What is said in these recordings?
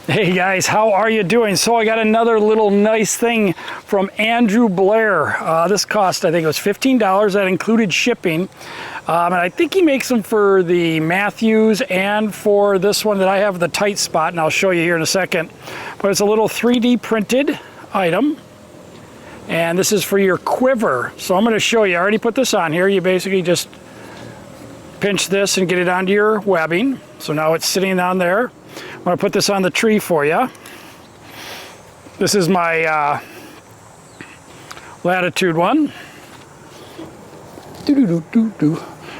Hey guys, how are you doing? So I got another little nice thing from Andrew Blair. This cost, I think it was $15. That included shipping. And I think he makes them for the Matthews and for this one that I have, the tight spot, and I'll show you here in a second. But it's a little 3D printed item. And this is for your quiver. So I'm going to show you. I already put this on here. You basically just pinch this and get it onto your webbing. So now it's sitting down there. I'm going to put this on the tree for you. This is my latitude one.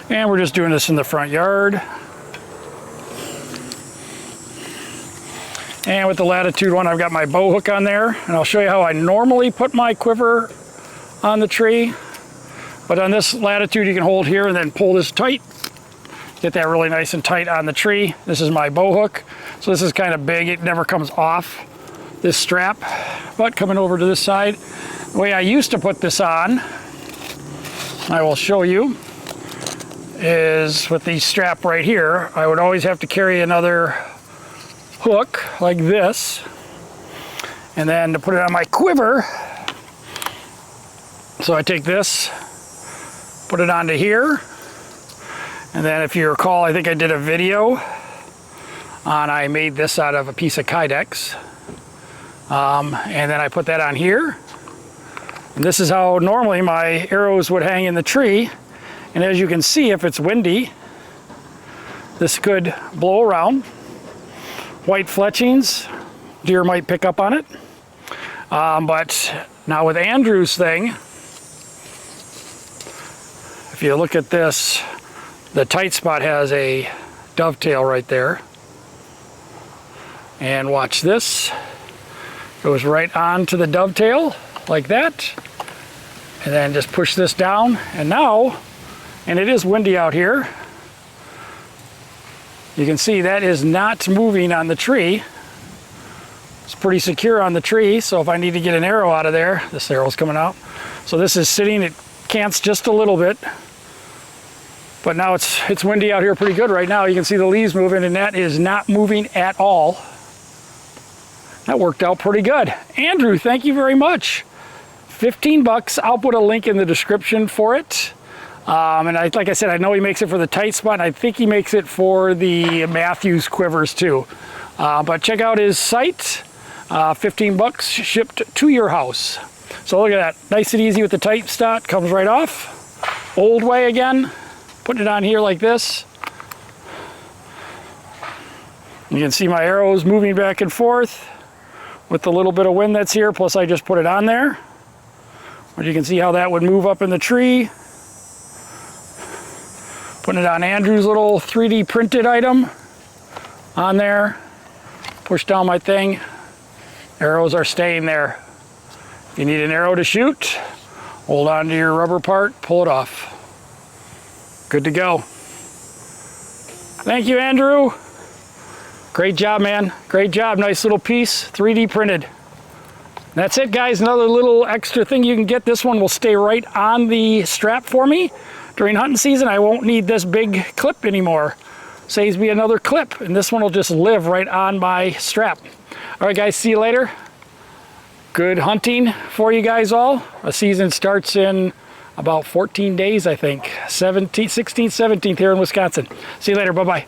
And we're just doing this in the front yard. And with the latitude one, I've got my bow hook on there. And I'll show you how I normally put my quiver on the tree. But on this latitude, you can hold here and then pull this tight. Get that really nice and tight on the tree. This is my bow hook. So this is kind of big. It never comes off this strap. But coming over to this side, the way I used to put this on, I will show you, is with the strap right here, I would always have to carry another hook like this. And then to put it on my quiver, so I take this, put it onto here. And then if you recall, I think I did a video on, I made this out of a piece of Kydex. And then I put that on here. And this is how normally my arrows would hang in the tree. And as you can see, if it's windy, this could blow around. White fletchings, deer might pick up on it. But now with Andrew's thing, if you look at this, the tight spot has a dovetail right there. And watch this. Goes right onto the dovetail like that. And then just push this down. And now, and it is windy out here, you can see that is not moving on the tree. It's pretty secure on the tree. So if I need to get an arrow out of there, this arrow's coming out. So this is sitting, it cants just a little bit. But now it's windy out here pretty good right now. You can see the leaves moving, and that is not moving at all. That worked out pretty good. Andrew, thank you very much. 15 bucks. I'll put a link in the description for it. And like I said, I know he makes it for the tight spot, and I think he makes it for the Matthews quivers too. But check out his site. 15 bucks shipped to your house. So look at that. Nice and easy with the tight spot. Comes right off. Old way again. Putting it on here like this. You can see my arrows moving back and forth with the little bit of wind that's here, plus I just put it on there. But you can see how that would move up in the tree. Putting it on Andrew's little 3D printed item on there. Push down my thing. Arrows are staying there. If you need an arrow to shoot, hold on to your rubber part, pull it off. Good to go. Thank you, Andrew. Great job, man. Great job. Nice little piece, 3D printed. That's it, guys. Another little extra thing you can get. This one will stay right on the strap for me. During hunting season, I won't need this big clip anymore. Saves me another clip, and this one will just live right on my strap. All right, guys, see you later. Good hunting for you guys all. The season starts in about 14 days, I think. 16th, 17th here in Wisconsin. See you later. Bye-bye.